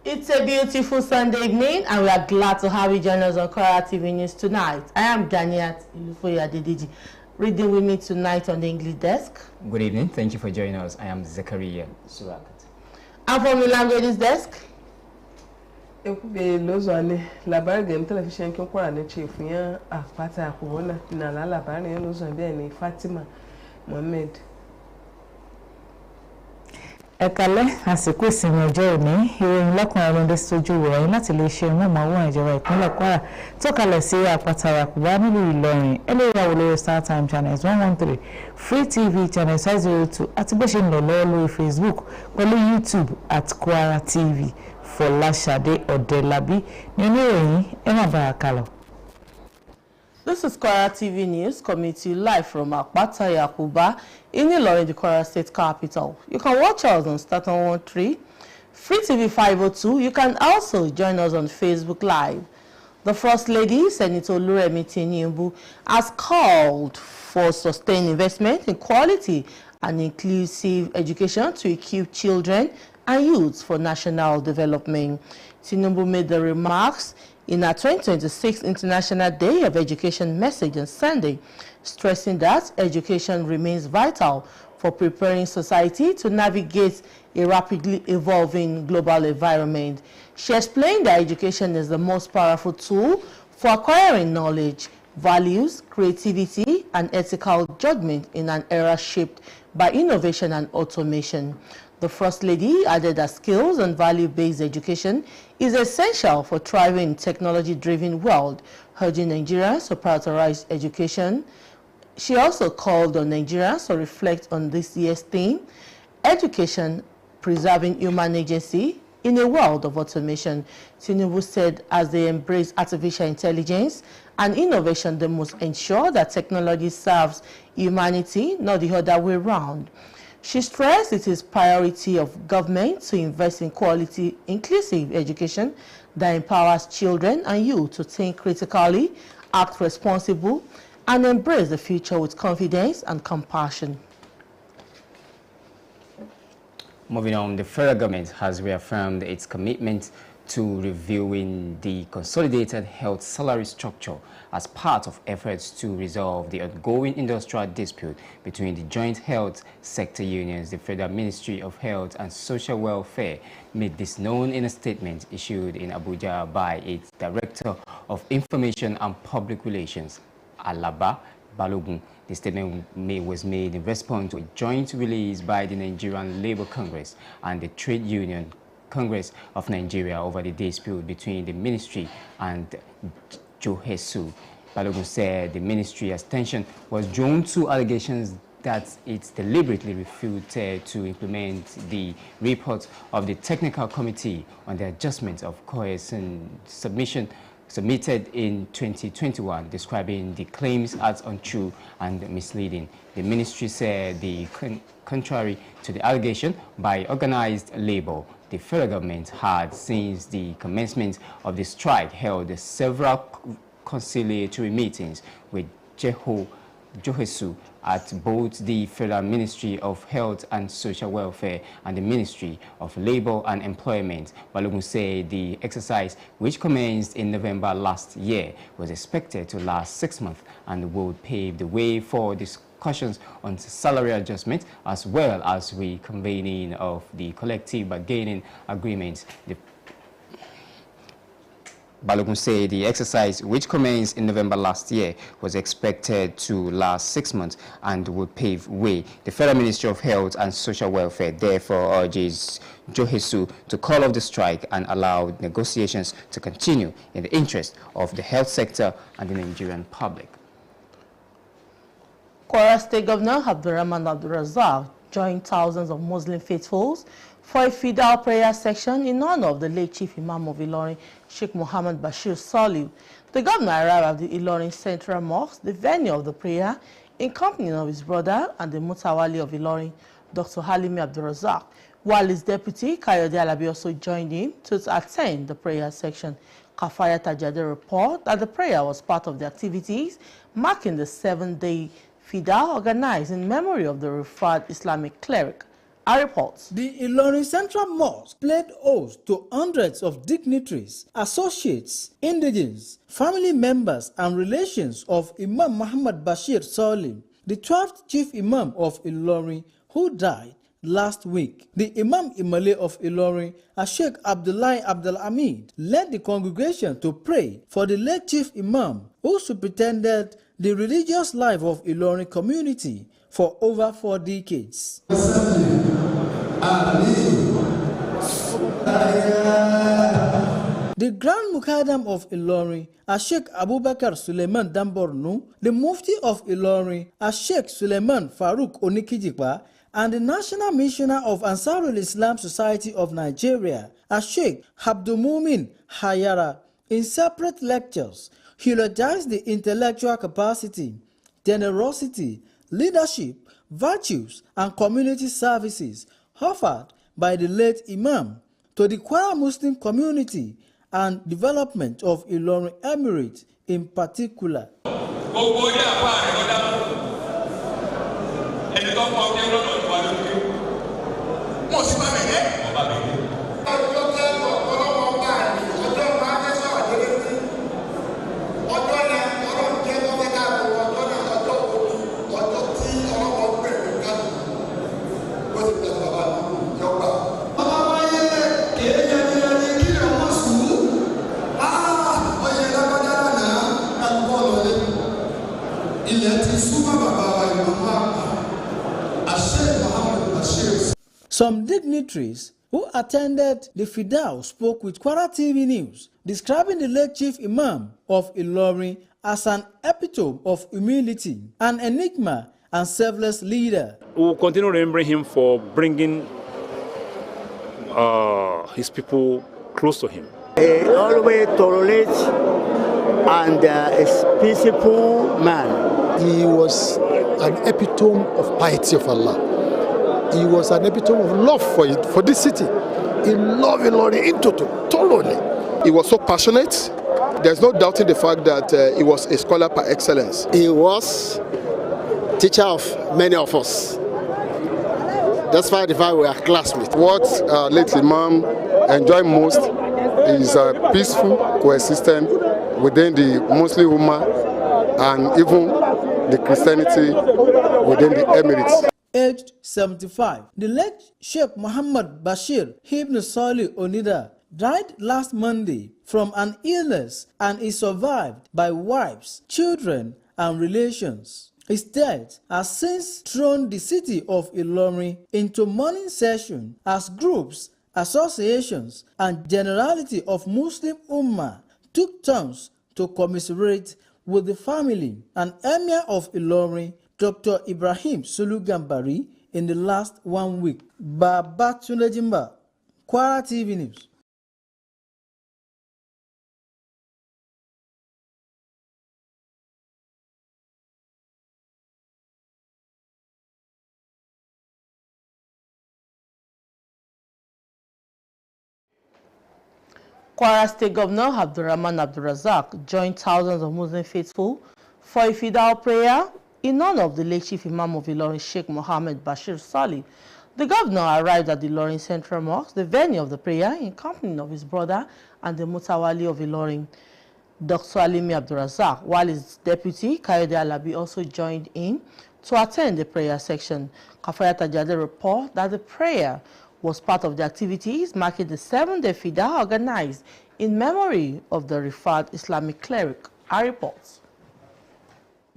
It's a beautiful Sunday evening, and we are glad to have you join us on Kwara TV News tonight. I am Daniel Ilufoyadediji. Reading with me tonight on the English desk. Good evening. Thank you for joining us. I am Zakaria Surakat. And from the languages desk. Ekube lozwane labari game television kin Kwara ne chief yan apata akona na la labari yan lozwane be ni Fatima Mohammed. Ẹ̀kálẹ́ àsìkò ìsinmi ọjọ́ òní ìròyìn lọ́kùnrin ọlọ́dẹ sójú ìròyìn láti lè ṣe mọ́mọ́wọ́n ìjọba ìpínlẹ̀ Kwara tó kalẹ̀ sí àpáta Yakuba nílùú Ìlọrin ẹlẹ́yàwó lórí StarTime channels 113 Free TV channels 502 àti bó ṣe ń lọ lọ́wọ́ lórí Facebook pẹ̀lú YouTube at Kwara TV. Fọláṣadé Ọ̀dẹ́lábí ní oníròyìn ẹ má bá a kálọ. This is Kwara TV News coming to you live from Apata Yakuba in Ilorin, the Kwara State capital. You can watch us on StarTime 113, Free TV 502. You can also join us on Facebook Live. The First Lady, Senator Oluremi Tinubu, has called for sustained investment in quality and inclusive education to equip children and youths for national development. Tinubu made the remarks in our 2026 International Day of Education message on Sunday, stressing that education remains vital for preparing society to navigate a rapidly evolving global environment. She explained that education is the most powerful tool for acquiring knowledge, values, creativity, and ethical judgment in an era shaped by innovation and automation. The First Lady added that skills and value-based education is essential for thriving in a technology-driven world, urging Nigerians to prioritize education. She also called on Nigerians to reflect on this year's theme, education, preserving human agency in a world of automation. Tinubu said as they embrace artificial intelligence and innovation, they must ensure that technology serves humanity, not the other way around. She stressed it is priority of government to invest in quality, inclusive education that empowers children and youth to think critically, act responsible, and embrace the future with confidence and compassion. Moving on, the federal government has reaffirmed its commitment to reviewing the consolidated health salary structure as part of efforts to resolve the ongoing industrial dispute between the joint health sector unions. The Federal Ministry of Health and Social Welfare made this known in a statement issued in Abuja by its Director of Information and Public Relations, Alaba Balogun. The statement was made in response to a joint release by the Nigerian Labour Congress and the Trade Union Congress of Nigeria over the dispute between the ministry and Johesu. Balogun said the ministry's attention was drawn to allegations that it deliberately refused to implement the report of the technical committee on the adjustment of coercion submitted in 2021, describing the claims as untrue and misleading. The ministry said contrary to the allegation by organized labor, the federal government had, since the commencement of the strike, held several conciliatory meetings with Johesu at both the Federal Ministry of Health and Social Welfare and the Ministry of Labor and Employment. Balogun said the exercise, which commenced in November last year, was expected to last 6 months and would pave the way for discussions on salary adjustment as well as reconvening of the collective bargaining agreements. Balogun said the exercise, which commenced in November last year, was expected to last 6 months and would pave way. The Federal Ministry of Health and Social Welfare therefore urges Johesu to call off the strike and allow negotiations to continue in the interest of the health sector and the Nigerian public. Kwara State Governor Abdurrahman Abdulrazak joined thousands of Muslim faithfuls for a fidal prayer section in honor of the late Chief Imam of Ilorin, Sheikh Muhammad Bashir Saliu. The governor arrived at the Ilorin Central Mosque, the venue of the prayer, in company of his brother and the Mutawali of Ilorin, Dr. Halimi Abdulrazak, while his deputy, Kayode Alabi, also joined him to attend the prayer section. Kafaya Tajade report that the prayer was part of the activities marking the 7-day Fida organized in memory of the referred Islamic cleric. Our reports. The Ilorin Central Mosque played host to hundreds of dignitaries, associates, indigents, family members, and relations of Imam Muhammad Bashir Salih, the 12th Chief Imam of Ilorin, who died last week. The Imam Imale of Ilorin, Sheikh Abdullahi Abdul Hamid, led the congregation to pray for the late Chief Imam, who superintended the religious life of Ilorin community for over 4 decades. The Grand Mukaddam of Ilorin, Sheikh Abubakar Suleiman Dambornu, the Mufti of Ilorin, Sheikh Suleiman Farouk Onikijikwa, and the National Missioner of Ansarul Islam Society of Nigeria, Sheikh Abdulmumin Hayara, in separate lectures, eulogized the intellectual capacity, generosity, leadership, virtues, and community services offered by the late Imam to the Kwara Muslim community and development of Ilorin Emirate in particular. Some dignitaries who attended the Fidao spoke with Kwara TV News, describing the late Chief Imam of Ilorin as an epitome of humility, an enigma, and selfless leader. We will continue remembering him for bringing his people close to him. He always tolerates and is peaceful man. He was an epitome of piety of Allah. He was an epitome of love for this city. He loved Ilorin in total, thoroughly. He was so passionate. There's no doubting the fact that he was a scholar par excellence. He was teacher of many of us. That's why we are classmates. What late Imam enjoyed most is peaceful coexistence within the Muslim Ummah and even the Christianity within the Emirates. Aged 75, the late Sheikh Muhammad Bashir Ibn Salih Onida died last Monday from an illness and is survived by wives, children, and relations. His death has since thrown the city of Ilorin into mourning session as groups, associations, and generality of Muslim Ummah took turns to commiserate with the family and Emir of Ilorin, Dr. Ibrahim Sulu Gambari, in the last 1 week. Babatunde Jimba, Kwara TV News. Kwara State Governor Abdurrahman Abdulrazak joined thousands of Muslim faithful for a Fidao prayer in honor of the late Chief Imam of Ilorin, Sheikh Mohammed Bashir Salih. The governor arrived at the Ilorin Central Mosque, the venue of the prayer, in company of his brother and the Mutawali of Ilorin, Dr. Alimi Abdulrazak, while his deputy, Kayode Alabi, also joined in to attend the prayer section. Kafayat Ajade reported that the prayer was part of the activities marking the 7th-day Fida organized in memory of the referred Islamic cleric. Our reports.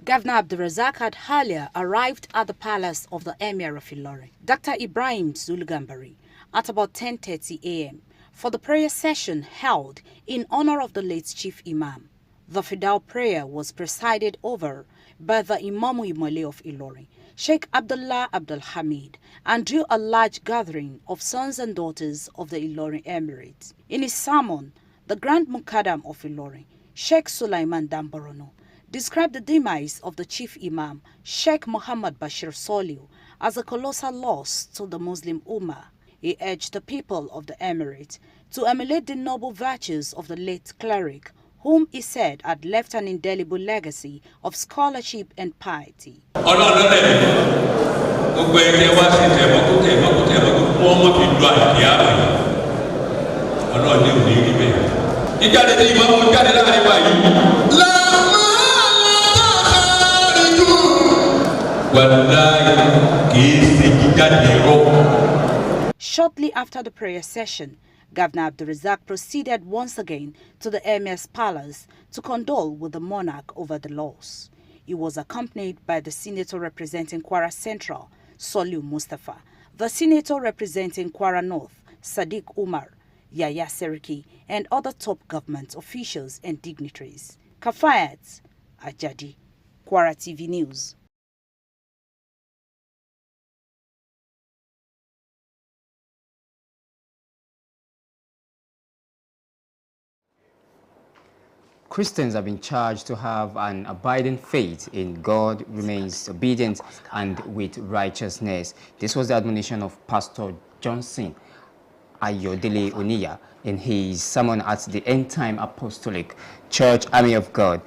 Governor Abdulrazak had earlier arrived at the palace of the Emir of Ilorin, Dr. Ibrahim Zulgambari, at about 10:30 a.m. for the prayer session held in honor of the late Chief Imam. The Fidao prayer was presided over by the Imam Imale of Ilorin, Sheikh Abdullah Abdul Hamid, and drew a large gathering of sons and daughters of the Ilorin Emirate. In his sermon, the Grand Mukaddam of Ilorin, Sheikh Sulaiman Damborono, described the demise of the Chief Imam, Sheikh Muhammad Bashir Salih, as a colossal loss to the Muslim Ummah. He urged the people of the Emirate to emulate the noble virtues of the late cleric, whom he said had left an indelible legacy of scholarship and piety. Shortly after the prayer session, Governor Abdulrazak proceeded once again to the Emir's palace to condole with the monarch over the loss. He was accompanied by the senator representing Kwara Central, Soliu Mustafa, the senator representing Kwara North, Sadiq Umar, Yaya Seriki, and other top government officials and dignitaries. Kafayat Ajadi, Kwara TV News. Christians have been charged to have an abiding faith in God, remains obedient and with righteousness. This was the admonition of Pastor Johnson Ayodele Oniya in his sermon at the End Time Apostolic Church Army of God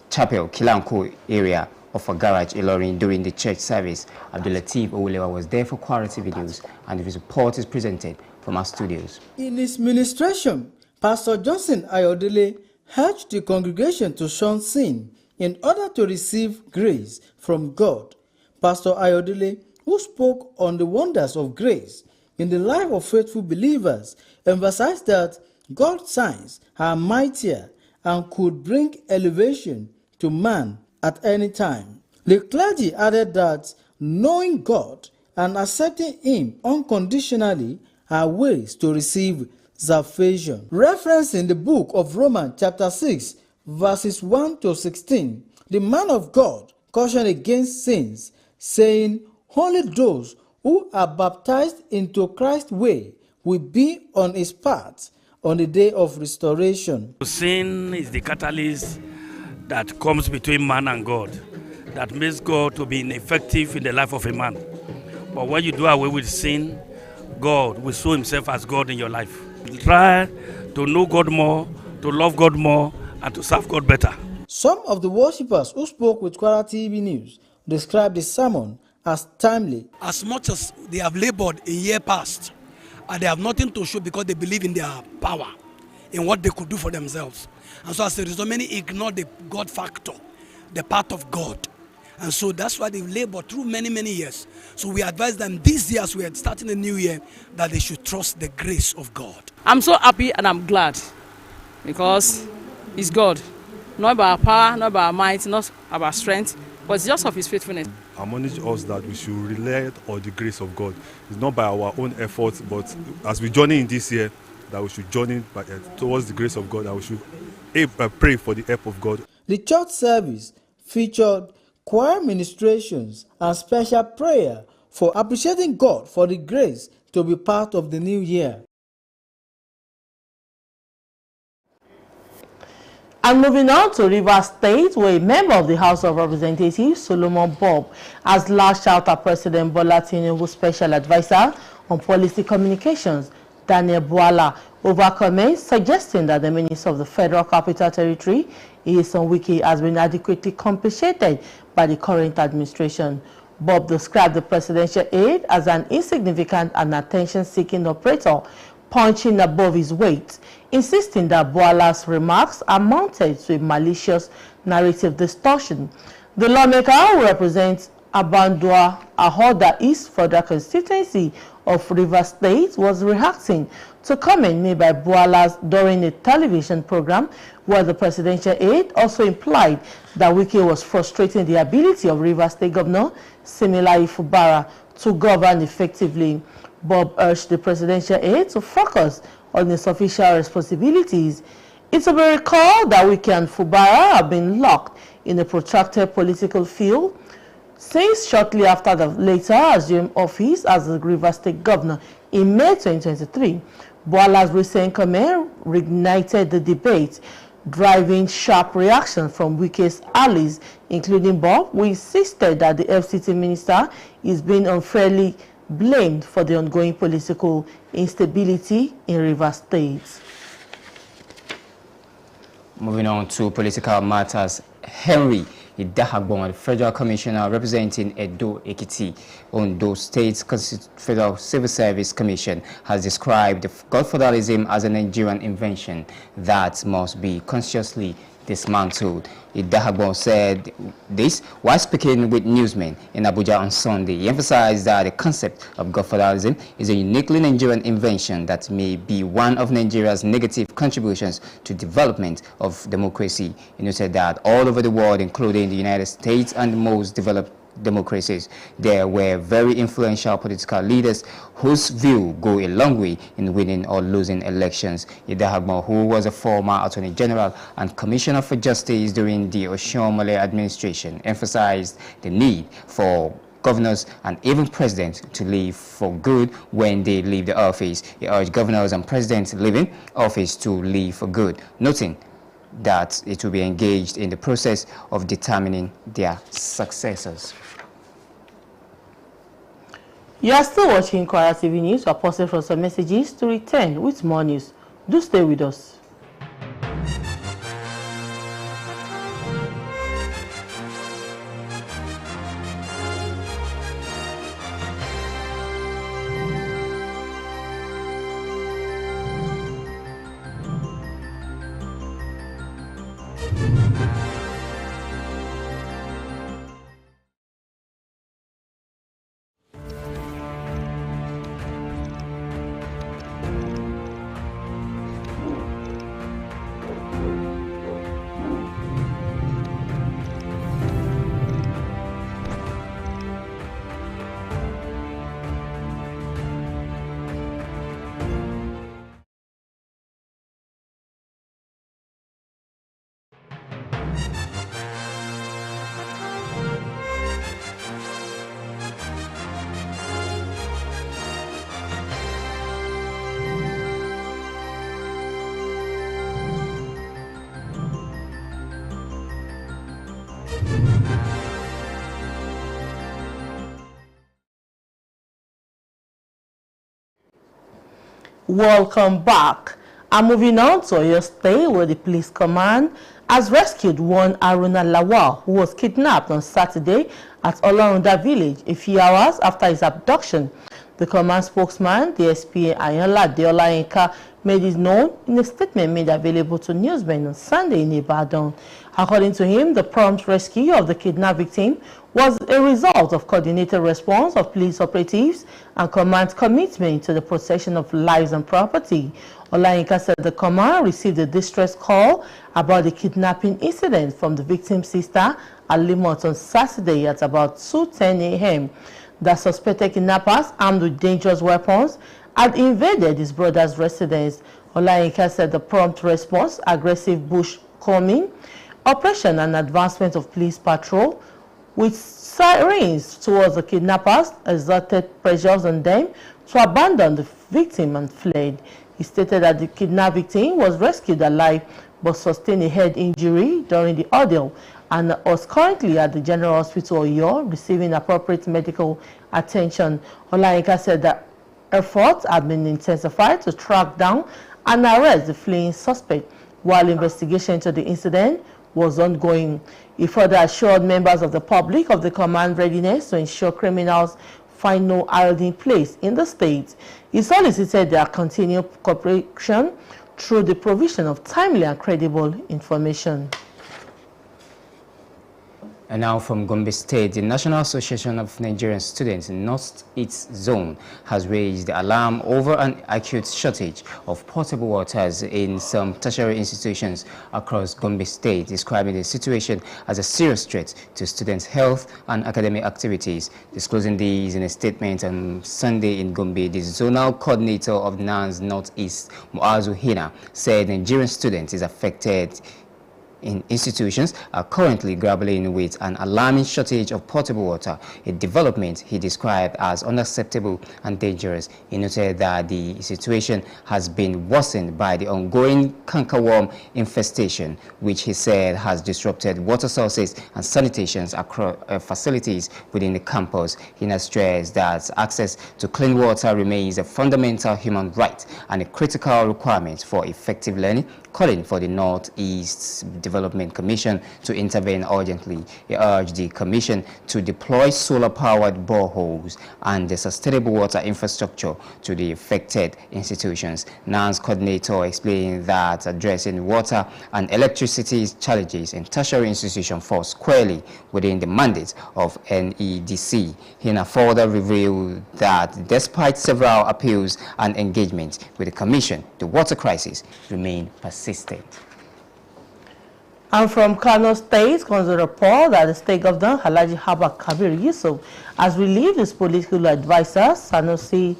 Chapel, Kilanko area of a garage, Ilorin, during the church service. Abdulateef Owulewa was there for Kwara TV News, and his report is presented from our studios. In his ministration, Pastor Johnson Ayodele urged the congregation to shun sin in order to receive grace from God. Pastor Ayodele, who spoke on the wonders of grace in the life of faithful believers, emphasized that God's signs are mightier and could bring elevation to man at any time. The clergy added that knowing God and accepting Him unconditionally are ways to receive salvation. Reference in the book of Romans chapter 6 verses 1 to 16, the man of God cautioned against sins, saying, only those who are baptized into Christ's way will be on his path on the day of restoration. Sin is the catalyst that comes between man and God, that makes God to be ineffective in the life of a man. But when you do away with sin, God will show himself as God in your life. Try to know God more, to love God more, and to serve God better. Some of the worshippers who spoke with Kwara TV News described the sermon as timely. As much as they have labored in year past, and they have nothing to show because they believe in their power, in what they could do for themselves. And so as a result, many ignore the God factor, the part of God. And so that's why they've labored through many, many years. So we advise them this year, as we are starting a new year, that they should trust the grace of God. I'm so happy and I'm glad because it's God. Not by our power, not by our might, not by our strength, but it's just of his faithfulness. I admonish us that we should rely on the grace of God. It's not by our own efforts, but as we journey in this year, that we should journey towards the grace of God, and we should pray for the help of God. The church service featured choir ministrations and special prayer for appreciating God for the grace to be part of the new year. And moving on to Rivers State, where a member of the House of Representatives, Solomon Bob, has lashed out at President Bola Tinubu's special advisor on policy communications, Daniel Bwala, over comments suggesting that the Minister of the Federal Capital Territory, Nyesom Wike, has been adequately compensated by the current administration. Bob described the presidential aide as an insignificant and attention-seeking operator, punching above his weight, insisting that Bwala's remarks amounted to a malicious narrative distortion. The lawmaker, who represents Abandua Ahoda East Federal Constituency of Rivers State, was reacting to comment made by Bwala during a television program where the presidential aide also implied that Wike was frustrating the ability of Rivers State Governor Siminalayi Fubara to govern effectively. Bob urged the presidential aide to focus on his official responsibilities. It will be recalled that Wike and Fubara have been locked in a protracted political field since shortly after the later assumed office as the Rivers State Governor in May 2023. Bwala's recent comment reignited the debate, driving sharp reaction from Wike's allies, including Bob, who insisted that the FCT minister is being unfairly blamed for the ongoing political instability in Rivers State. Moving on to political matters, Henry Idahagbon, the Federal Commissioner representing Edo Ekiti, Ondo State Federal Civil Service Commission, has described godfatherism as a Nigerian invention that must be consciously dismantled. Idahagbon said this while speaking with newsmen in Abuja on Sunday. He emphasized that the concept of godfatherism is a uniquely Nigerian invention that may be one of Nigeria's negative contributions to development of democracy. He noted that all over the world, including the United States and most developed democracies, there were very influential political leaders whose view go a long way in winning or losing elections. Idahagbon, who was a former Attorney General and Commissioner for Justice during the Oshiomhole administration, emphasized the need for governors and even presidents to leave for good when they leave the office. He urged governors and presidents leaving office to leave for good, noting that it will be engaged in the process of determining their successors. You are still watching Kwara TV News. We are pausing for some messages to return with more news. Do stay with us. Welcome back. I'm moving on to Oyo State, where the police command has rescued one Aruna Lawal, who was kidnapped on Saturday at Olorunda village a few hours after his abduction. The command spokesman, DSP Ayanla Deola Inka, made it known in a statement made available to newsmen on Sunday in Ibadan. According to him, the prompt rescue of the kidnapped victim was a result of coordinated response of police operatives and command commitment to the protection of lives and property. Olayinka said the command received a distress call about the kidnapping incident from the victim's sister at Limot on Saturday at about 2:10 a.m. The suspected kidnappers, armed with dangerous weapons, had invaded his brother's residence. Olayinka said the prompt response, aggressive bush combing, operation and advancement of police patrol with sirens towards the kidnappers exerted pressures on them to abandon the victim and fled. He stated that the kidnapped victim was rescued alive but sustained a head injury during the ordeal and was currently at the General Hospital Oyo receiving appropriate medical attention. Olayinka said that efforts have been intensified to track down and arrest the fleeing suspect while investigation into the incident was ongoing. He further assured members of the public of the command readiness to ensure criminals find no hiding place in the state. He solicited their continued cooperation through the provision of timely and credible information. And now from Gombe State, the National Association of Nigerian Students in North East Zone has raised the alarm over an acute shortage of potable waters in some tertiary institutions across Gombe State, describing the situation as a serious threat to students' health and academic activities. Disclosing these in a statement on Sunday in Gombe, the zonal coordinator of NANS Northeast, Muazu Hina, said Nigerian students is affected in institutions are currently grappling with an alarming shortage of potable water, a development he described as unacceptable and dangerous. He noted that the situation has been worsened by the ongoing cankerworm infestation, which he said has disrupted water sources and sanitation across facilities within the campus. He has stressed that access to clean water remains a fundamental human right and a critical requirement for effective learning, calling for the Northeast Development Commission to intervene urgently. He urged the commission to deploy solar-powered boreholes and the sustainable water infrastructure to the affected institutions. NAN's coordinator explained that addressing water and electricity challenges in tertiary institutions falls squarely within the mandate of NEDC. He further revealed that despite several appeals and engagements with the commission, the water crisis remains persistent. And from Kano State comes a report that the state governor, Alhaji Abba Kabir Yusuf, has relieved his political advisor, Sanusi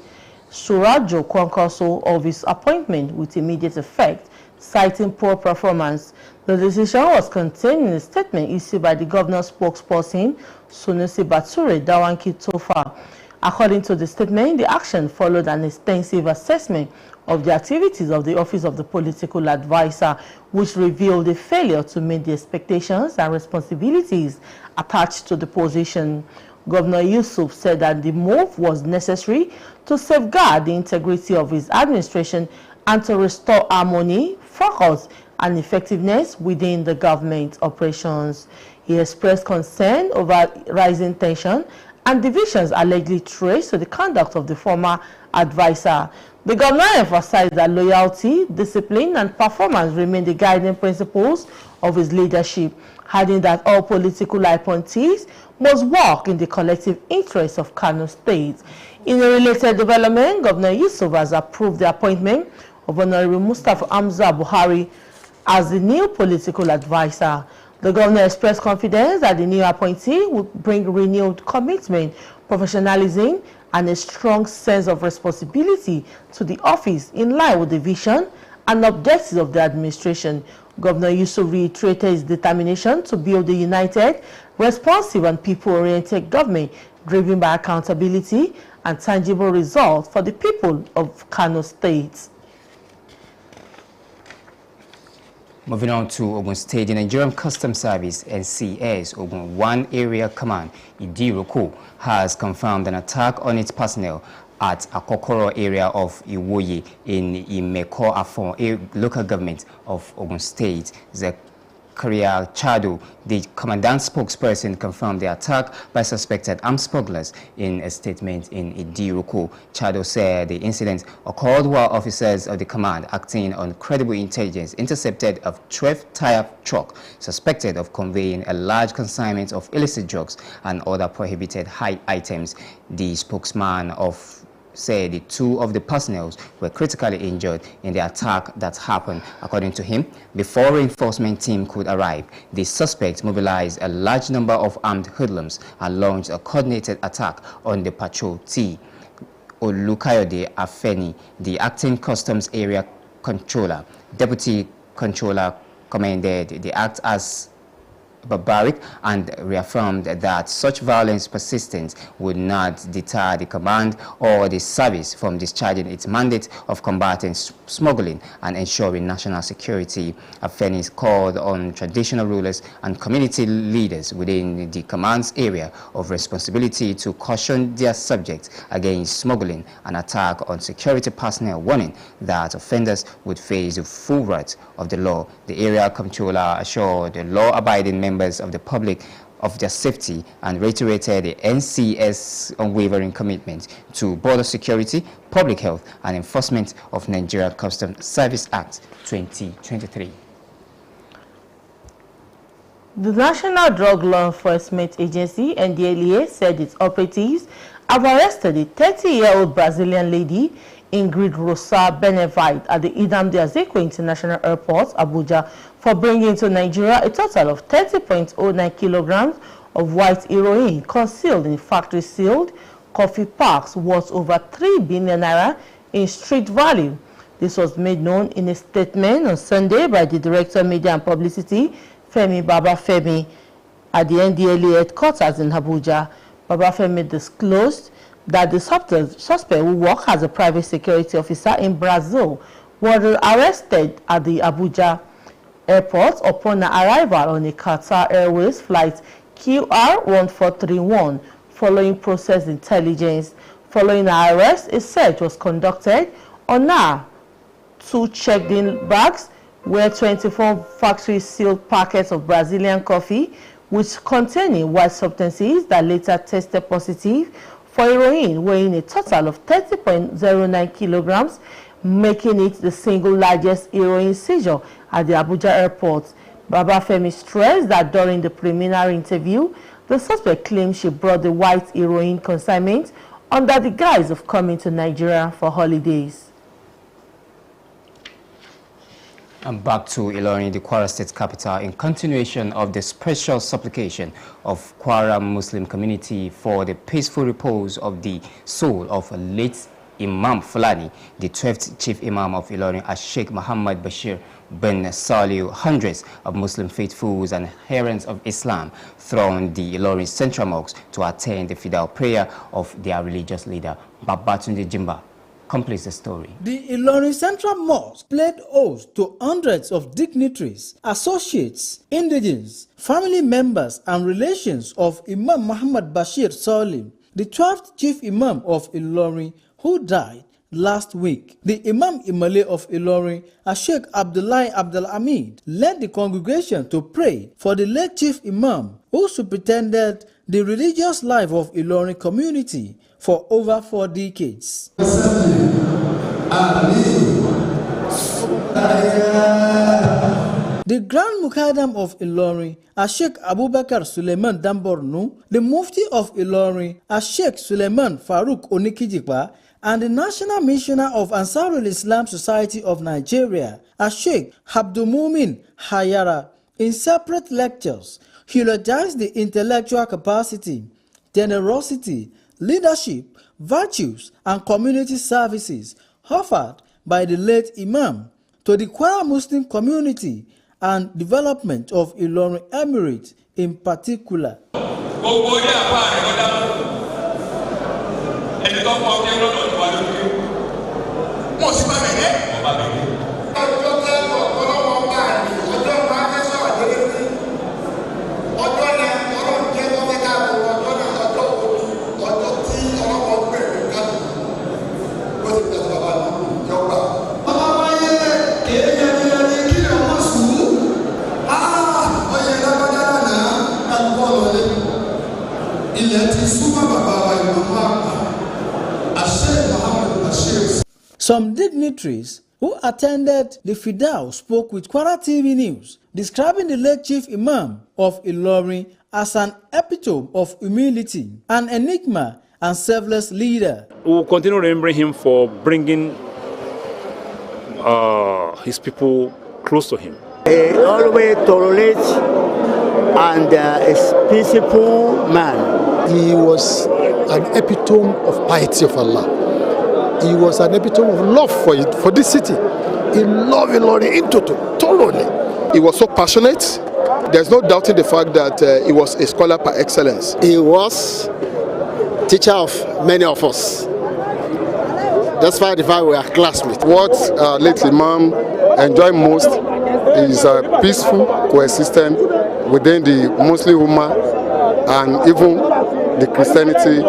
Surajo Kwankoso, of his appointment with immediate effect, citing poor performance. The decision was contained in a statement issued by the governor's spokesperson, Sunusi Bature Dawanki Tofa. According to the statement, the action followed an extensive assessment of the activities of the Office of the Political Advisor, which revealed a failure to meet the expectations and responsibilities attached to the position. Governor Yusuf said that the move was necessary to safeguard the integrity of his administration and to restore harmony, focus, and effectiveness within the government operations. He expressed concern over rising tension and divisions allegedly traced to the conduct of the former advisor. The governor emphasized that loyalty, discipline, and performance remain the guiding principles of his leadership, adding that all political appointees must work in the collective interest of Kano State. In a related development, Governor Yusuf has approved the appointment of Honorable Mustafa Hamza Buhari as the new political advisor. The governor expressed confidence that the new appointee will bring renewed commitment, professionalism, and a strong sense of responsibility to the office in line with the vision and objectives of the administration. Governor Yusuf reiterated his determination to build a united, responsive, and people-oriented government driven by accountability and tangible results for the people of Kano State. Moving on to Ogun State, the Nigerian Customs Service, NCS, Ogun 1 Area Command, Idiroko, has confirmed an attack on its personnel at Akokoro area of Iwoye in Imeko Afon, a local government of Ogun State. Zakaria Chado, the commandant spokesperson, confirmed the attack by suspected armed smugglers in a statement in Idiroko. Chado said the incident occurred while officers of the command, acting on credible intelligence, intercepted a 12-tire truck suspected of conveying a large consignment of illicit drugs and other prohibited high items. The spokesman said the two of the personnel were critically injured in the attack that happened. According to him, before reinforcement team could arrive, the suspects mobilized a large number of armed hoodlums and launched a coordinated attack on the patrol T. Olukayode Afeni, the acting customs area controller, deputy controller, commended the act as barbaric and reaffirmed that such violence persistence would not deter the command or the service from discharging its mandate of combating smuggling and ensuring national security. Afenis called on traditional rulers and community leaders within the command's area of responsibility to caution their subjects against smuggling and attack on security personnel, warning that offenders would face the full wrath of the law. The area comptroller assured the law-abiding members of the public of their safety and reiterated the NCS unwavering commitment to border security, public health, and enforcement of Nigeria Customs Service Act 2023. The National Drug Law Enforcement Agency, NDLEA, said its operatives have arrested a 30-year-old Brazilian lady, Ingrid Rosa Benevite, at the Nnamdi Azikiwe International Airport, Abuja, for bringing to Nigeria a total of 30.09 kilograms of white heroin concealed in factory-sealed coffee packs worth over 3 billion naira in street value. This was made known in a statement on Sunday by the Director of Media and Publicity, Femi Babafemi, at the NDLEA headquarters in Abuja. Babafemi disclosed that the suspect, who worked as a private security officer in Brazil, was arrested at the Abuja airport upon arrival on a Qatar Airways flight QR1431 following process intelligence. Following her arrest, a search was conducted on her 2 checked-in bags where 24 factory-sealed packets of Brazilian coffee, which containing white substances that later tested positive for heroin, weighing a total of 30.09 kilograms, making it the single largest heroin seizure at the Abuja airport. Babafemi stressed that during the preliminary interview, the suspect claimed she brought the white heroin consignment under the guise of coming to Nigeria for holidays. And back to Ilorin, the Kwara State capital, in continuation of the special supplication of Kwara Muslim community for the peaceful repose of the soul of late Imam Fulani, the 12th Chief Imam of Ilorin, Sheikh Muhammad Bashir bin Saliu. Hundreds of Muslim faithfuls and adherents of Islam thronged the Ilorin Central Mosque to attend the fidal prayer of their religious leader, Babatunde Jimba. Completes the story. The Ilorin Central Mosque played host to hundreds of dignitaries, associates, indigents, family members and relations of Imam Muhammad Bashir Salim, the 12th Chief Imam of Ilorin, who died last week. The Imam Imale of Ilorin, Sheikh Abdullahi Abdul Hamid, led the congregation to pray for the late Chief Imam, who superintended the religious life of Ilorin community for over 4 decades. The Grand Mukaddam of Ilorin, Sheikh Abubakar Suleiman Dambornu, the Mufti of Ilorin, Sheikh Suleiman Farouk Onikijipa, and the National Missioner of Ansarul Islam Society of Nigeria, Sheikh Abdulmumin Hayara, in separate lectures, eulogized the intellectual capacity, generosity, leadership, virtues, and community services offered by the late Imam to the Kwara Muslim community and development of Ilorin Emirate in particular. Some dignitaries who attended the Fidal spoke with Kwara TV News, describing the late Chief Imam of Ilorin as an epitome of humility, an enigma and selfless leader. We will continue remembering him for bringing his people close to him. He always tolerates and is peaceful man. He was an epitome of piety of Allah. He was an epitome of love for this city. He loved Ilorin into thoroughly. He was so passionate. There's no doubting the fact that he was a scholar par excellence. He was teacher of many of us. That's why we are classmates. What late Imam enjoyed most is peaceful coexistence within the Muslim Ummah and even the Christianity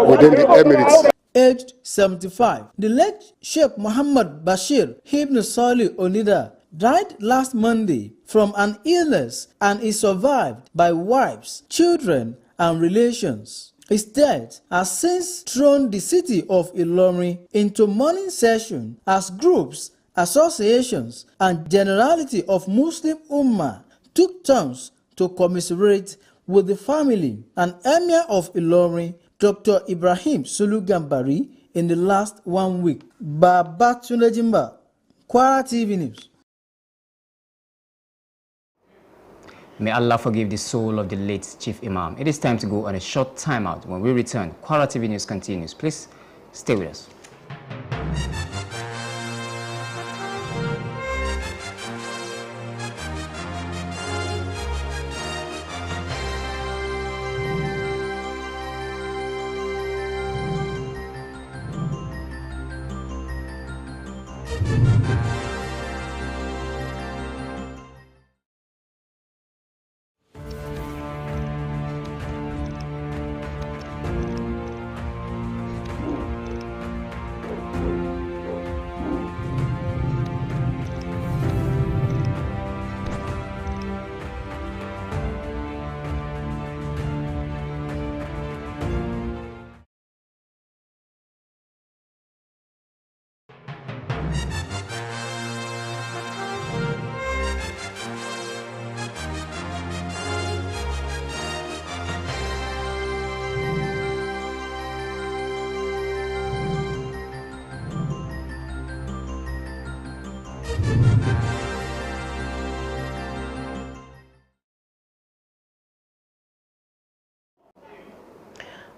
within the Emirates. Aged 75, the late Sheikh Muhammad Bashir Ibn Saliu Onida died last Monday from an illness and is survived by wives, children, and relations. His death has since thrown the city of Ilorin into mourning session as groups, associations, and generality of Muslim Ummah took turns to commiserate with the family and Emir of Ilorin, Dr. Ibrahim Sulu Gambari, in the last 1 week. Babatunde Jimba, Kwara TV News. May Allah forgive the soul of the late Chief Imam. It is time to go on a short timeout. When we return, Kwara TV News continues. Please stay with us.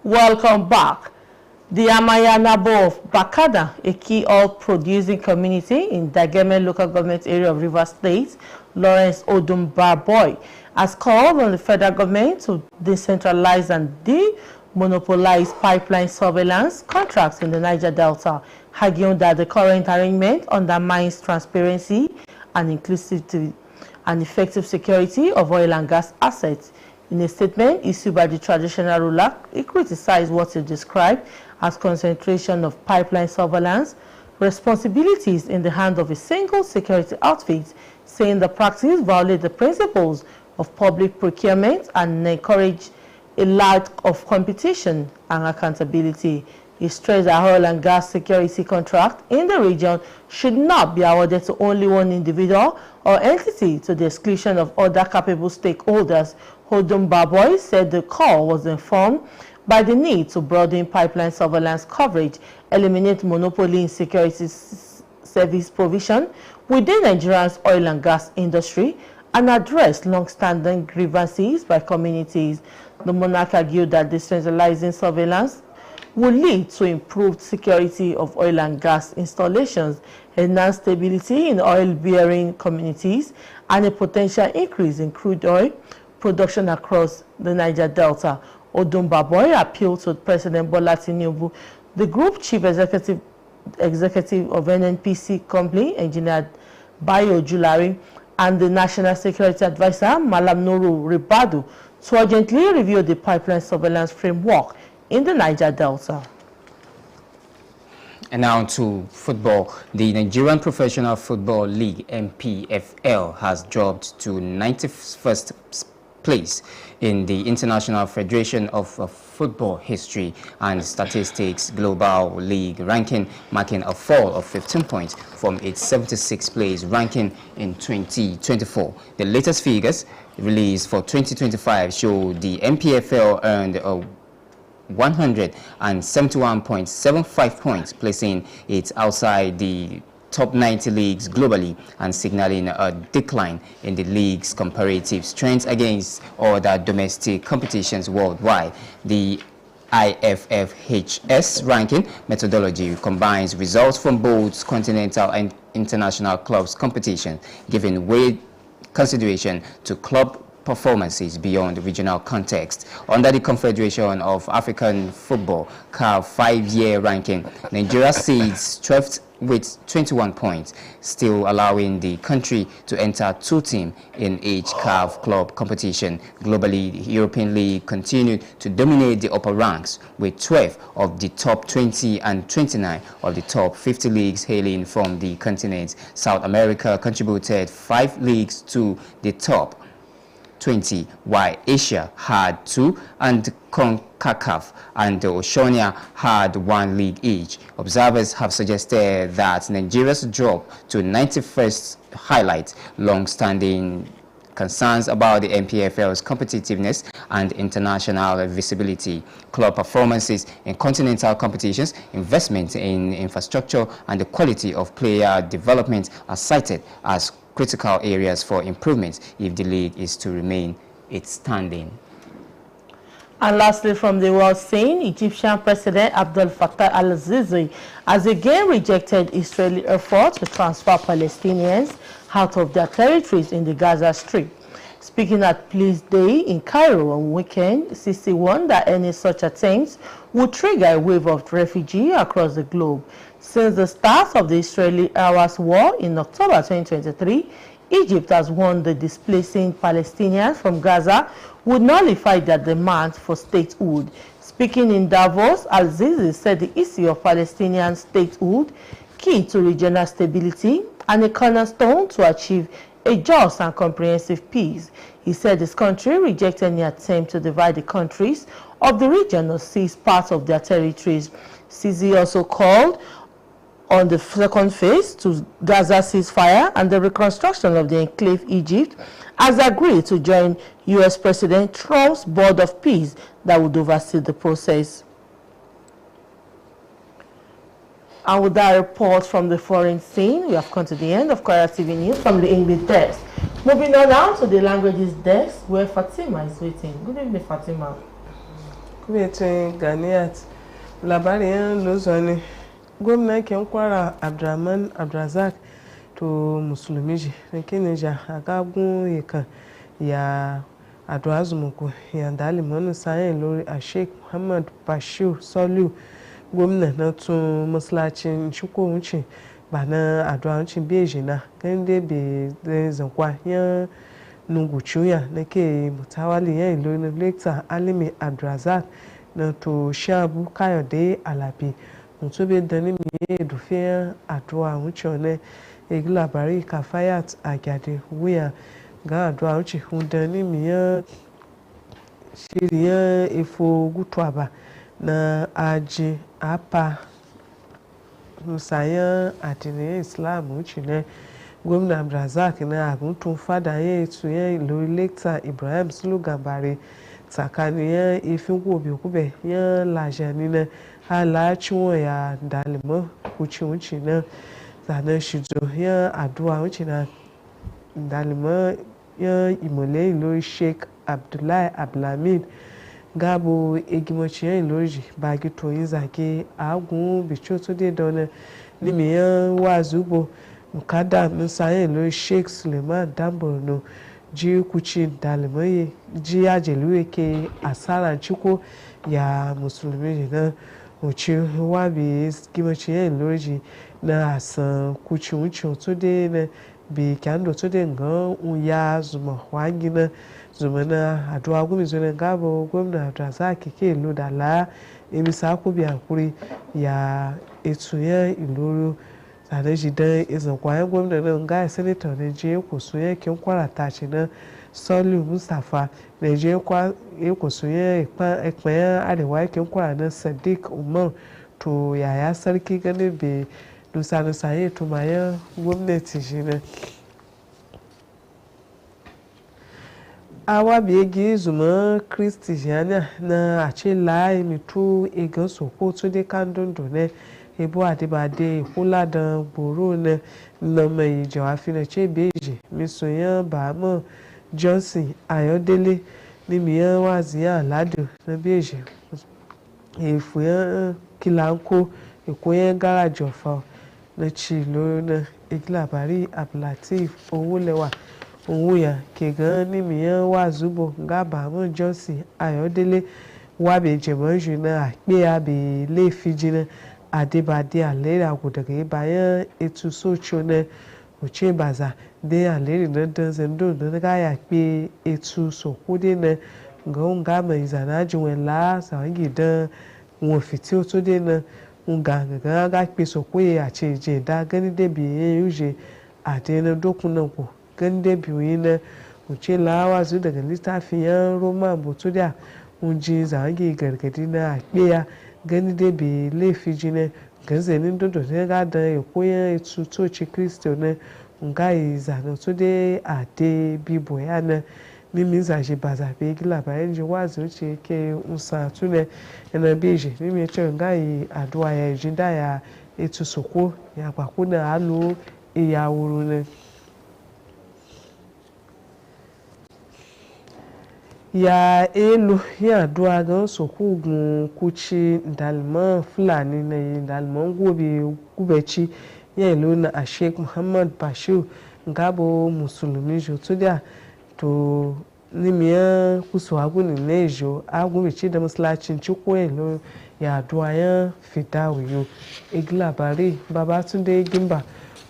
Welcome back. The Amayanabo of Bakada, a key oil-producing community in Dageme local government area of Rivers State, Lawrence Odumbaboy, has called on the federal government to decentralize and demonopolize pipeline surveillance contracts in the Niger Delta, arguing that the current arrangement undermines transparency and inclusivity and effective security of oil and gas assets. In a statement issued by the traditional ruler, he criticized what he described as concentration of pipeline surveillance responsibilities in the hand of a single security outfit, saying the practice violates the principles of public procurement and encourage a lack of competition and accountability. He stressed that oil and gas security contract in the region should not be awarded to only one individual or entity to the exclusion of other capable stakeholders. Hodum Baboy said the call was informed by the need to broaden pipeline surveillance coverage, eliminate monopoly in security service provision within Nigeria's oil and gas industry, and address long-standing grievances by communities. The monarch argued that decentralizing surveillance will lead to improved security of oil and gas installations, enhanced stability in oil-bearing communities, and a potential increase in crude oil production across the Niger Delta. Odumbaboy appealed to President Bola Tinubu, the group chief executive of NNPC company, Engineer Bayo Julari, and the National Security Advisor, Malam Nuru Ribadu, to urgently review the pipeline surveillance framework in the Niger Delta. And now to football. The Nigerian Professional Football League, NPFL, has dropped to 91st place in the International Federation of Football History and Statistics Global League ranking, marking a fall of 15 points from its 76th place ranking in 2024. The latest figures released for 2025 show the NPFL earned a 171.75 points, placing it outside the top 90 leagues globally and signaling a decline in the league's comparative strength against other domestic competitions worldwide. The IFFHS ranking methodology combines results from both continental and international clubs competition, giving weight consideration to club performances beyond the regional context. Under the Confederation of African Football CAF 5-year ranking, Nigeria sits 12th with 21 points, still allowing the country to enter 2 teams in each CAF club competition. Globally, the European League continued to dominate the upper ranks, with 12 of the top 20 and 29 of the top 50 leagues hailing from the continent. South America contributed 5 leagues to the top 20, while Asia had 2 and CONCACAF and Oceania had 1 league each. Observers have suggested that Nigeria's drop to 91st highlights long-standing concerns about the NPFL's competitiveness and international visibility. Club performances in continental competitions, investment in infrastructure, and the quality of player development are cited as critical areas for improvement if the league is to remain its standing. And lastly, from the world scene, Egyptian President Abdel Fattah al-Sisi has again rejected Israeli efforts to transfer Palestinians out of their territories in the Gaza Strip. Speaking at Peace Day in Cairo on weekend, Sisi warned that any such attempts would trigger a wave of refugees across the globe. Since the start of the Israeli-Hamas war in October 2023, Egypt has warned the displacing Palestinians from Gaza would nullify their demand for statehood. Speaking in Davos, al-Sisi said the issue of Palestinian statehood key to regional stability and a cornerstone to achieve a just and comprehensive peace. He said his country rejected any attempt to divide the countries of the region or seize part of their territories. Sisi also called on the second phase to Gaza ceasefire and the reconstruction of the enclave. Egypt has agreed to join U.S. President Trump's Board of Peace that would oversee the process. And with that report from the foreign scene, we have come to the end of Kwara TV News from the English desk. Moving on now to the languages desk, where Fatima is waiting. Good evening, Fatima. kubetin Ganiat labarin lozone gwamnatin Kwara Abdurrahman Abdrazak to musulmi ji kene ja agagun yakan ya adwazumuku ya dalimanu sayin lori a Sheikh Muhammad Bashir Soliu gwamna na tun masallacin shiko wuce ba na adwa wuce beji na gande be zankwa ya nunguchuya na ke mutawali ya ilo na lecture Alimi Abdrazak na to Shabu Kayode Alabi mutu be dani mi edufe adwa wuce ne egi labari Kafayat Agade wuya ga adwa wuce dani mi ya shiriya ifo gutwaba na aji apa musayan adini Islam wuce ne gwamna Abdrazak na aguntun fada ya etu ya ilo lecture Ibrahim Sulu Gambari tsakanin ya ifin gobe kube ya lajani na halaciwon ya dalima kuci wuce na zanen shizo ya aduwa wuce na dalima ya imole ilo Sheikh Abdullahi Abdulhamid gabo egimoci ya iloji bagi toyin zage agun bicho to de dona nimi ya wazugbo mukada musa ya ilo Sheikh Suleiman Damborno ji kuci dalima ji ajelu ke asara chiko ya musulmi na wuce wabi gimoci ya iloji na asan kuci wuce to de na bi kyando to de ngan uya zuma wangi na zuma na aduwa gumi zo na gabo gwamna Abdrazak ke lo da la emisa ku bi hakuri ya etu ya iloro zane ji dan izan kwayan gwamna na nga senator na je ko so ya kin Kwara tachi na Soliu Mustapha na je kwa ko so ya ekpan arewa kin Kwara na Sadiq Umar to yaya sarki gane be nusa ya tumayen gwamnati shi ne awa biye zuma Christiana na ace lai mitu egan soko to de kandondo ne ebo adibade kula da boro ne na mai jawafi na ce beji misoyan ba mo Johnson Ayodele ni miyan waziya alado na beji efuyan kilanko ekoyen garaji ofa na ci lori na igilabari Abdulateef Owólẹ́wà òun ya ke gan ni miyan wazubo gaba mo Johnson Ayodele wabe jemanju na akpe abe le fijina adebade alera agudaga bayan etu socho na uche baza de aleri na dan zendo na ga ya pe etu sokode na nga mai zanaji wela sawangi dan won fiti o to de na nga ga pe sokoye a ce je da gani de bi yuje ade na dokun nan ko gani de bi yin na uche lawa zu daga littafin yan Roma botoda unji zawangi gargadi na akpe ya gani de bi le fijine ganzenin dodo ne ga da ya koyan etu toci Kristo ne nga yi zane to de ade bibo ya na mimi zaje baza be gila bayan ji wazi ce ke unsa tune yana beje mimi ce nga yi aduwa ya ji da ya etu soko ya kwakuna alo iya wuru ne ya elu ya aduwa ga soko gun kuci dalman Fulani na yi dalman gobe gubeci ya elu na a Sheikh Muhammad Bashir gabo musulmi jo to da to nimiya kusu aguni ne jo agumi ci da masallacin ciko elu ya aduwa ya fidawiyo iglabari Babatunde Gimba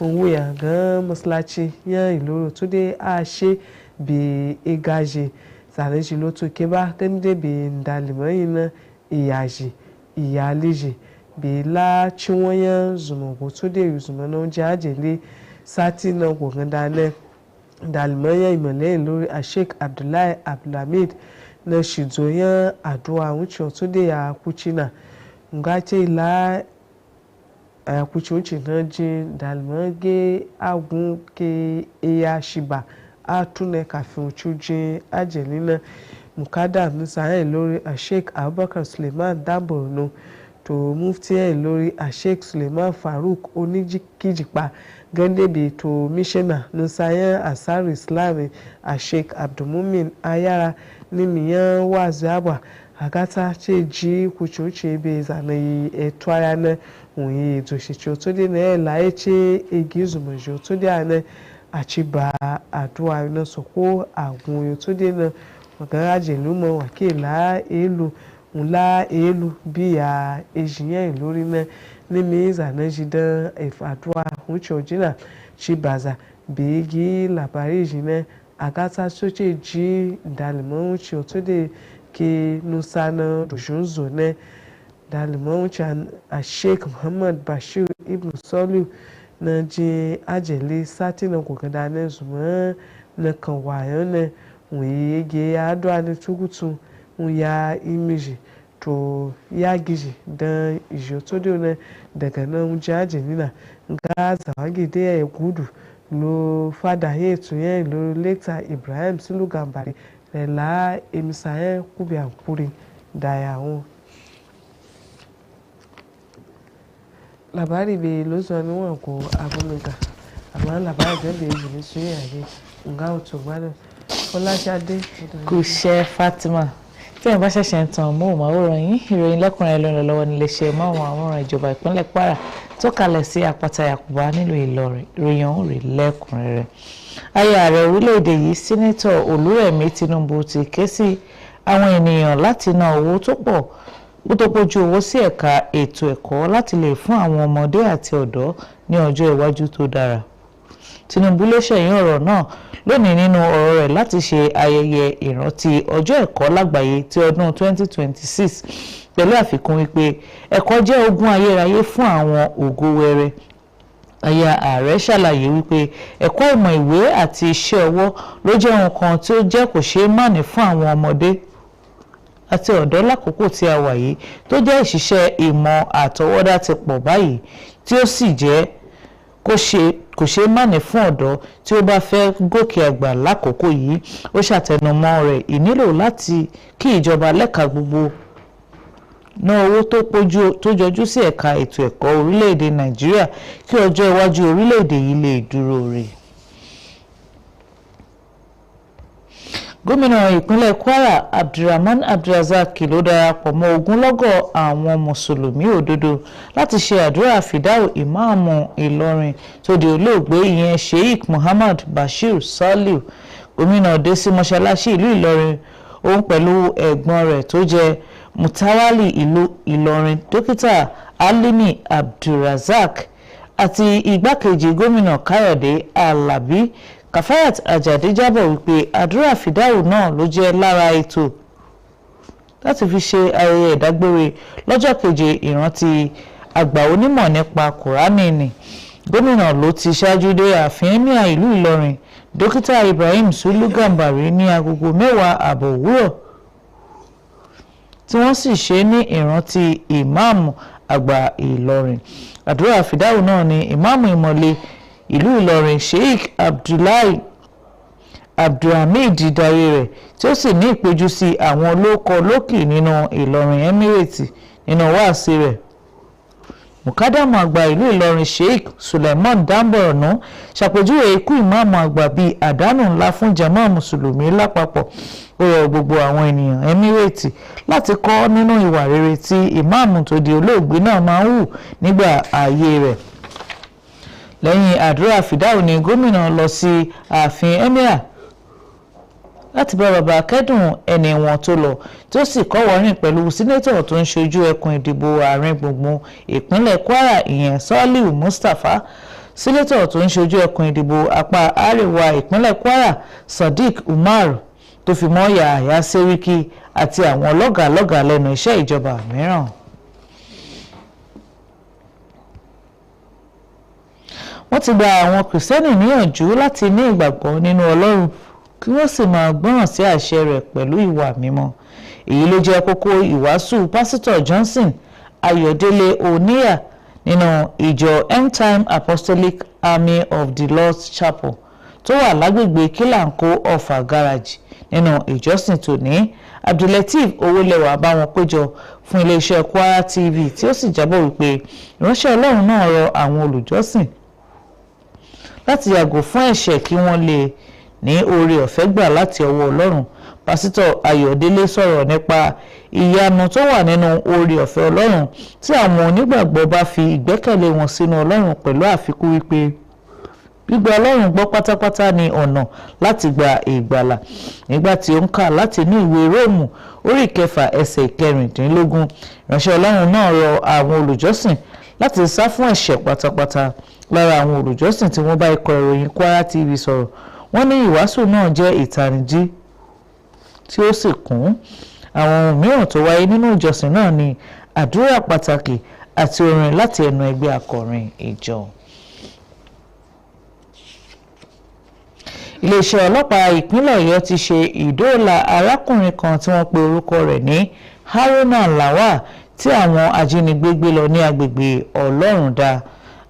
onwu ya ga masallaci ya elu to de a she bi igaje zane shi loto ke ba gani da bi dalimai na iyaji iyaliji bi la cinwayen zuma goto da yi zuma na wajen ajiyar sati na gogon dane dalimai ya imale lori a Sheikh Abdullahi Abdulhamid na shizoyen aduwa wuce otu da ya kuci na nga ce la ya kuci wuce na ji dalimai ge agun ke iya shiba a tune kafin cujin ajali na mukada musa lori a Sheikh Abubakar Suleiman Damborno to mufti lori a Sheikh Suleiman Faruk Onikijipa gande bi to missioner nusayen Ansar Islam a Sheikh Abdulmumin Ayara ni miyan wazi abwa agata cheji kuchuche be zanayi etwaya na unyi doshichi otodi na la eche egizumojo otodi ane achiba adua na soko agun otodi na magaraje lumo wakila elu nla elu biya ejiyen lórí na nimi zanaji dan adua uchojina chibaza bigi labari jine agata soche ji dalimo uchi otode ke nusana dojunzo ne dalimo uchi a Sheikh Muhammad Bashir Ibn Saliu na ji ajele sati na kokada ne zuma na kanwayo ne wege adwa ne tugutu ya imiji to ya gizi dan ijo otode ne daga nan ajele na ga zawagide ya gudu lo fada yetu yen lo lector Ibrahim Sulu Gambari la emisaye kubi ankuri daya won labari be lo so ni won ko abunuga ama labari de be yi ni suye aye nga oto gbado Fọláṣadé kò ṣe Fatima tí ẹ̀ bá ṣẹ̀ṣẹ̀ ń tan móhùnmáwòrán yín ìròyìn lẹ́kùnrin ló ń lọ lọ́wọ́ níléeṣẹ́ móhùnmáwòrán ìjọba ìpínlẹ̀ Kwara tó kalẹ̀ sí àpáta Yakuba nílùú Ìlọrin ìròyìn ọ̀hún rèé lẹ́kùnrẹ́rẹ́. Aya ààrẹ orílẹ̀-èdè yìí sẹ́nẹ́tọ̀ Olúrẹ̀mí Tinubu ti ké sí àwọn ènìyàn láti ná owó tó pójú owó sí ẹ̀ka ètò ẹ̀kọ́ láti lè fún àwọn ọmọdé àti ọ̀dọ́ ní ọjọ́ iwájú tó dára. Tinubu ló ṣẹ̀yìn ọ̀rọ̀ náà lónìí nínú ọ̀rọ̀ rẹ̀ láti ṣe ayẹyẹ ìrántí ọjọ́ ẹ̀kọ́ lágbàáyé ti ọdún 2026 pẹ̀lú àfikún wípé ẹ̀kọ́ jẹ́ ogún ayérayé fún àwọn ògo wẹrẹ. Aya ààrẹ ṣàlàyé wípé ẹ̀kọ́ ìmọ̀ ìwé àti iṣẹ́ ọwọ́ ló jẹ́ ohun kan tí ó jẹ́ kò ṣeé máàní fún àwọn ọmọdé àti ọ̀dọ́ lákòókò tí a wà yìí tó jẹ́ ìṣiṣẹ́ ìmọ̀ àtọwọ́dá ti pọ̀ báyìí tí ó sì jẹ́ kò ṣeé máàní fún ọ̀dọ́ tí ó bá fẹ́ gòkè àgbà lákòókò yìí. Ó ṣàtẹnumọ́ rẹ̀ ìnílò láti kí ìjọba lẹ́ka gbogbo ná owó tó jọjú sí ẹ̀ka ètò ẹ̀kọ́ orílẹ̀-èdè Nàìjíríà kí ọjọ́ iwájú orílẹ̀-èdè yìí lè dúró re. Gómìnà ìpínlẹ̀ Kwara Abdulrahman Abdulrazak ló darapọ̀ mọ́ ogunlọ́gọ̀ àwọn mùsùlùmí òdodo láti ṣe àdúrà fìdáù ìmáàmù Ìlọrin tó di olóògbé ìyẹn Sheikh Muhammad Bashir Saliu. Gómìnà dé sí mọ́ṣáláṣí ìlú Ìlọrin òun pẹ̀lú ẹ̀gbọ́n rẹ̀ tó jẹ́ Mutawali ìlú Ìlọrin dókítà Alimi Abdulrazak àti igbákejì gómìnà Káyọ̀dé Alábí. Kafayat Ajadi jábọ̀ wípé àdúrà fìdáù náà ló jẹ́ lára ètò láti fi ṣe ayẹyẹ ìdágbére lọ́jọ́ keje ìrántí àgbà onímọ̀ nípa Kùránì ni. Gómìnà ló ti ṣáájú dé ààfin Emir ìlú Ìlọrin dókítà Ibrahim Sulu Gambari ní agogo 10:00 òwúrọ̀ tí wọ́n sì ṣe ní ìrántí ìmáàmù àgbà Ìlọrin. Àdúrà fìdáù náà ni ìmáàmù ìmọ̀le ìlú Ìlọrin Sheikh Abdulhamid darí rẹ̀ tí ó sì ní ìpéjú sí àwọn olóko lókì nínú Ìlọrin Emirate nínú wáàsí rẹ̀. Mùkádàmù àgbà ìlú Ìlọrin Sheikh Suleiman Damborno ṣàpèjúwe ikú ìmáàmù àgbà bíi àdánù ńlá fún jàmáà mùsùlùmí lápapọ̀. Ó rọ gbogbo àwọn ènìyàn Emirate láti kọ́ nínú ìwà rere tí ìmáàmù tó di olóògbé náà máa ń hù nígbà ayé rẹ̀. Lẹ́yìn àdúrà fìdáù ni gómìnà lọ sí ààfin Emir láti bá bàbá kẹ́dùn ẹni wọn tó lọ tí ó sì kọ́wọ́rìn pẹ̀lú sínétọ̀ tó ń ṣojú ẹkùn ìdìbò àárín gbùngbùn ìpínlẹ̀ Kwara ìyẹn Saliu Mustapha, sínétọ̀ tó ń ṣojú ẹkùn ìdìbò apá àríwá ìpínlẹ̀ Kwara Sadiq Umar tó fi mọ́ Yahaya Seriki àti àwọn lọ́gàálọ́gàá lẹ́nu iṣẹ́ ìjọba mìíràn. Wọ́n ti gba àwọn Kìrìsìtẹ́nì níyànjú láti ní ìgbàgbọ́ nínú Ọlọ́run kí wọ́n sì máa gbọ́ràn sí àṣẹ rẹ̀ pẹ̀lú ìwà mímọ́. Èyí ló jẹ́ kókó ìwàásù pásítọ̀ Johnson Ayọ̀délé Oníyà nínú ìjọ End Time Apostolic Army of the Lord's Chapel tó wà lágbègbè Kílàńkó Ọ̀fà Garage nínú ìjọsìn tòní. Abdulateef Owólẹ́wà bá wọn péjọ fún iléeṣẹ́ Kwara TV tí ó sì jábọ̀ wípé ìránṣẹ́ Ọlọ́run náà rọ àwọn olùjọ́sìn láti yàgò fún ẹ̀ṣẹ̀ kí wọ́n lè ní oore ọ̀fẹ́ gbà láti ọwọ́ Ọlọ́run. Pásítọ̀ Ayọ̀délé sọ̀rọ̀ nípa ìyanu tó wà nínú oore ọ̀fẹ́ Ọlọ́run tí àwọn onígbàgbọ́ bá fi ìgbẹ́kẹ̀lé wọn sínú Ọlọ́run pẹ̀lú àfikún wípé gbígba Ọlọ́run gbọ́ pátápátá ni ọ̀nà láti gba ìgbàlà. Nígbà tí ó ń kà láti inú ìwé Róòmù orí 6 ẹsẹ̀ 16, ìránṣẹ́ Ọlọ́run náà rọ àwọn olùjọ́sìn láti sá fún ẹ̀ṣẹ̀ pátápátá. Lára àwọn olùjọ́sìn tí wọ́n bá ikọ̀ ìròyìn Kwara TV sọ̀rọ̀, wọ́n ní ìwàásù náà jẹ́ ìtanijí tí ó sì kún. Àwọn ohun mìíràn tó wáyé nínú ìjọsìn náà ni àdúrà pàtàkì àti orin láti ẹnu ẹgbẹ́ akọrin ìjọ. Iléeṣẹ́ ọlọ́pàá ìpínlẹ̀ Ọ̀yọ́ ti ṣe ìdóòlà arákùnrin kan tí wọ́n pe orúkọ rẹ̀ ní Haruna Lawal tí àwọn ajínigbé gbé lọ ní agbègbè Ọlọ́rundá.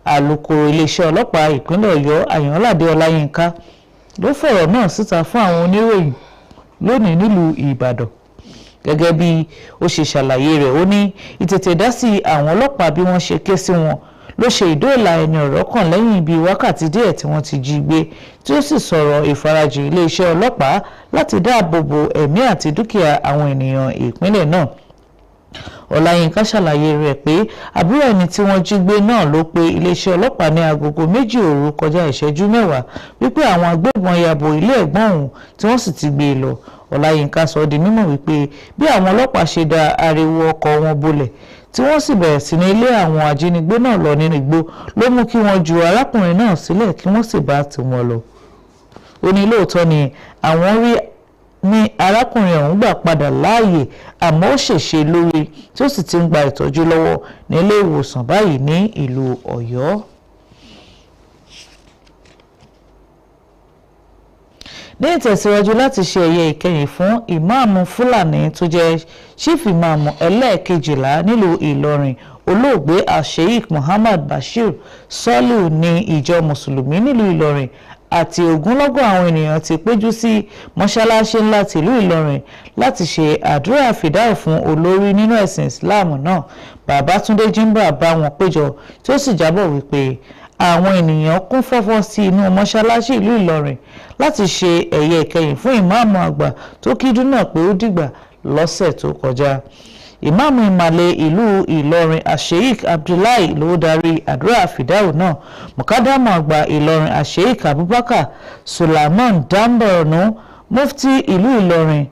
Alukoro iléeṣẹ́ ọlọ́pàá ìpínlẹ̀ Ọ̀yọ́ Àyànládé Ọláyínká ló fọ̀rọ̀ náà síta fún àwọn oníròyìn lónìí nílùú Ìbàdàn. Gẹ́gẹ́ bí ó ṣe ṣàlàyé rẹ̀, ó ní ìtètèdásí àwọn ọlọ́pàá bí wọ́n ṣe ké sí wọn ló ṣe ìdóòlà ẹni ọ̀rọ̀ kan lẹ́yìn bíi wákàtí díẹ̀ tí wọ́n ti jí gbé, tí ó sì sọ̀rọ̀ ìfarajìn iléeṣẹ́ ọlọ́pàá láti dáàbò bo ẹ̀mí àti dúkìá àwọn ènìyàn ìpínlẹ̀ náà. Ọláyínká ṣàlàyé rẹ̀ pé àbúrò ẹni tí wọ́n jí gbé náà ló pe iléeṣẹ́ ọlọ́pàá ní agogo 2 òru kọjá ìṣẹ́jú 10 wípé àwọn agbébọn ya bo ilé ẹ̀gbọ́n òun tí wọ́n sì ti gbé e lọ. Ọláyínká sọ di mímọ̀ wípé bí àwọn ọlọ́pàá ṣe da ariwo ọkọ̀ wọn bolẹ̀ tí wọ́n sì bẹ̀rẹ̀ sí ní lé àwọn ajínigbé náà lọ nínú igbó ló mú kí wọ́n ju arákùnrin náà sílẹ̀ kí wọ́n sì bá tiwọn lọ. Ó ní lóòótọ́ ni àwọn rí ní arákùnrin ọ̀hún gbà padà láàyè, àmọ́ ó ṣèṣe lórí tí ó sì ti ń gba ìtọ́jú lọ́wọ́ nílé ìwòsàn báyìí ní ìlú Ọ̀yọ́. Ní ìtẹ̀síwájú láti ṣe ẹ̀yẹ ìkẹyìn fún ìmáàmù Fúlàní tó jẹ́ chief ìmáàmù ẹlẹ́ẹ̀kejìlá nílùú Ìlọrin olóògbé Sheikh Muhammad Bashir Sọ́lù ní ìjọ mùsùlùmí nílùú Ìlọrin àti ogunlọ́gọ̀ àwọn ènìyàn ti péjú sí mọ́ṣáláṣí ńlá tìlú Ìlọrin láti ṣe àdúrà fìdáù fún olórí nínú ẹ̀sìn Islam náà. Babátúndé Jimba bá wọn péjọ tí ó sì jábọ̀ wípé àwọn ènìyàn kún fọ́fọ́ sí inú mọ́ṣáláṣí ìlú Ìlọrin láti ṣe ẹ̀yẹ ìkẹyìn fún ìmáàmù àgbà tó kídùn náà pé ó dìgbà lọ́sẹ̀ tó kọjá. Ìmáàmù ìmàle ìlú Ìlọrin Sheikh Abdullahi ló darí àdúrà fìdáù náà. Mùkádàmù àgbà Ìlọrin Sheikh Abubakar Sulaiman Damborno, mufti ìlú Ìlọrin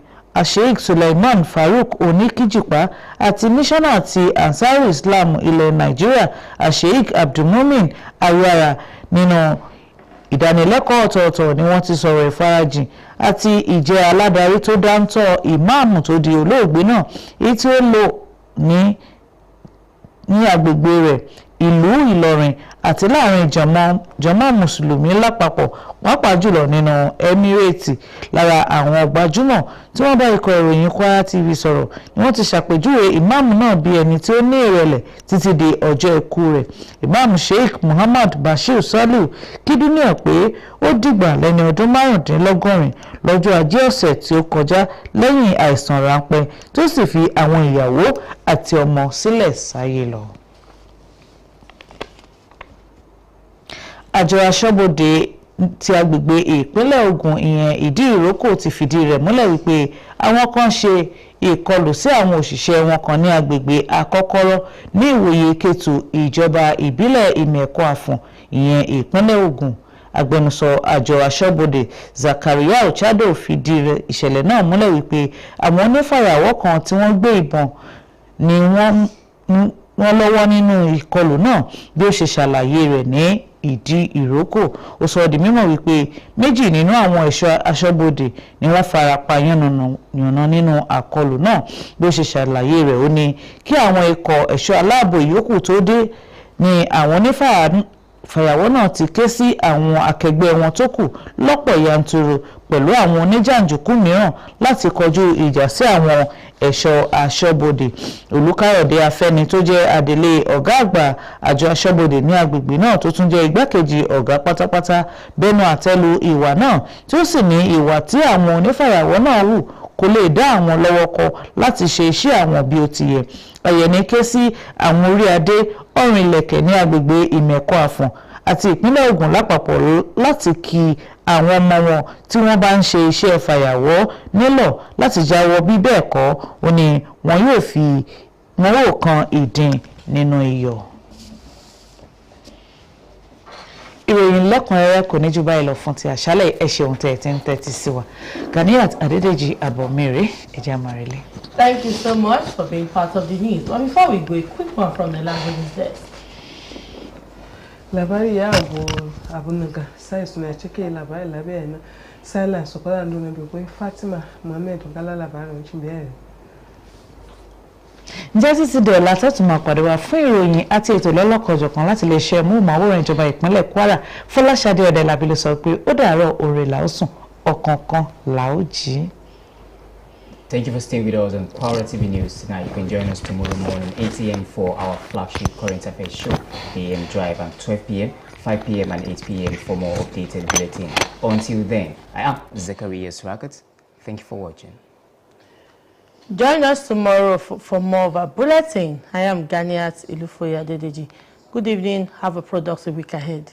Sheikh Suleiman Farouk Oníkíjìpá àti mísọ́nà ti Ansar Islam ilẹ̀ Nàìjíríà Sheikh Abdulmumin Ayara nínú ìdánilẹ́kọ̀ọ́ ọ̀tọ̀ọ̀tọ̀ ni wọ́n ti sọ̀rọ̀ ìfarajìn àti ìjẹ́ aládarí tó dáńtọ́ ìmáàmù tó di olóògbé náà, èyí tí ó lò ní agbègbè rẹ̀ ìlú Ìlọrin àti láàrin jàmá mùsùlùmí lápapọ̀, pàápàá jùlọ nínú Emirate. Lára àwọn gbajúmọ̀ tí wọ́n bá ikọ̀ ìròyìn Kwara TV sọ̀rọ̀ ni wọ́n ti ṣàpèjúwe ìmáàmù náà bí ẹni tí ó ní ìrẹ̀lẹ̀ títí di ọjọ́ ikú rẹ̀. Ìmáàmù Sheikh Muhammad Bashir Sọ́lù kídùn ní pé ó dìgbà lẹ́ni ọdún 85 lọ́jọ́ Ajé ọ̀sẹ̀ tí ó kọjá lẹ́yìn àìsàn ráńpẹ́ tó sì fi àwọn ìyàwó àti ọmọ sílẹ̀ sáyé lọ. Àjọ aṣọ́bodè ti agbègbè ìpínlẹ̀ Ògùn ìyẹn Ìdí Ìrókò ti fìdí rẹ̀ múlẹ̀ wípé àwọn kan ṣe ìkọlù sí àwọn òṣìṣẹ́ wọn kan ní agbègbè Akọ́kọ́rọ́ ní Ìwòye Kétu ìjọba ìbílẹ̀ Ìmẹ̀kọ Àfọ̀n ìyẹn ìpínlẹ̀ Ògùn. Agbẹnusọ àjọ aṣọ́bodè Zakaria Ochado fìdí ìṣẹ̀lẹ̀ náà múlẹ̀ wípé àwọn onífàyàwọ́ kan tí wọ́n gbé ìbọn ni wọ́n lọ́wọ́ nínú ìkọlù náà, bí ó ṣe ṣàlàyé rẹ̀ ní Ìdí Ìrókò. Ó sọ di mímọ̀ wípé méjì nínú àwọn ẹ̀ṣọ́ aṣọ́bodè ni wọ́n fara pa yànnà nínú àkọlù náà. Bí ó ṣe ṣàlàyé rẹ̀, ó ní kí àwọn ikọ̀ ẹ̀ṣọ́ aláàbò ìyókù tó dé ni àwọn onífàyàwọ́ náà ti ké sí àwọn akẹgbẹ́ wọn tó kù lọ́pọ̀ yanturu pẹ̀lú àwọn oníjàǹdùkú mìíràn láti kọjú ìjà sí àwọn ẹ̀ṣọ́ aṣọ́bodè. Olùkáyọ̀dé Afẹ́ni tó jẹ́ adelé ọ̀gá àgbà àjọ aṣọ́bodè ní agbègbè náà tó tún jẹ́ igbákejì ọ̀gá pátápátá bẹnu àtẹ́lu ìwà náà, tí ó sì ní ìwà tí àwọn onífàyàwọ́ náà hù kò lè dá àwọn lọ́wọ́ kọ láti ṣe iṣẹ́ àwọn bí ó ti yẹ. Ayẹni ké sí àwọn orí adé ọ̀rìn ilẹ̀kẹ̀ ní agbègbè Ìmẹ̀kọ Àfọ̀n àti ìpínlẹ̀ Ògùn lápapọ̀ láti kí àwọn ọmọ wọn tí wọ́n bá ń ṣe iṣẹ́ fàyàwọ́ nílọ̀ láti jáwọ́ bí bẹ́ẹ̀ kọ́ ó ní wọn yóò kan ìdín nínú iyọ̀. ìròyìn lẹ́kùnrẹ́rẹ́ kò ní jù báyìí lọ fún ti àṣálẹ̀ ẹ ṣeun tẹ́ ẹ ti ń tẹ́tí sí wa. Ganiat Adedeji Abomire ẹja marele. Thank you so much for being part of the news. But before we go, a quick one from the languages desk. Labari ya abunaga sai suna cike labari na silence sokola nuna dogo Fatima Mohammed gala labarin cin biyar. Ǹjẹ́ títí di ọ̀la tẹ́tù máa pàdé wa fún ìròyìn àti ètò lọ́lọ́kọ̀ọ́jọ̀kan láti lè ṣe móhùnmáwòrán ìjọba ìpínlẹ̀ Kwara. Fọláṣadé Ọ̀dẹ́lábí ló sọ pé ó dàárọ̀ òrè là ó sùn ọ̀kọ̀ọ̀kan là ó jí. Thank you for staying with us on Kwara TV News tonight. You can join us tomorrow morning 8 a.m. for our flagship current affairs show, the AM Drive, and 12 p.m., 5 p.m. and 8 p.m. for more updated bulletin. Until then, I am Zacharias Rakat. Thank you for watching. Join us tomorrow for more of our bulletin. I am Ganiat Ilufoya Dedeji. Good evening. Have a productive week ahead.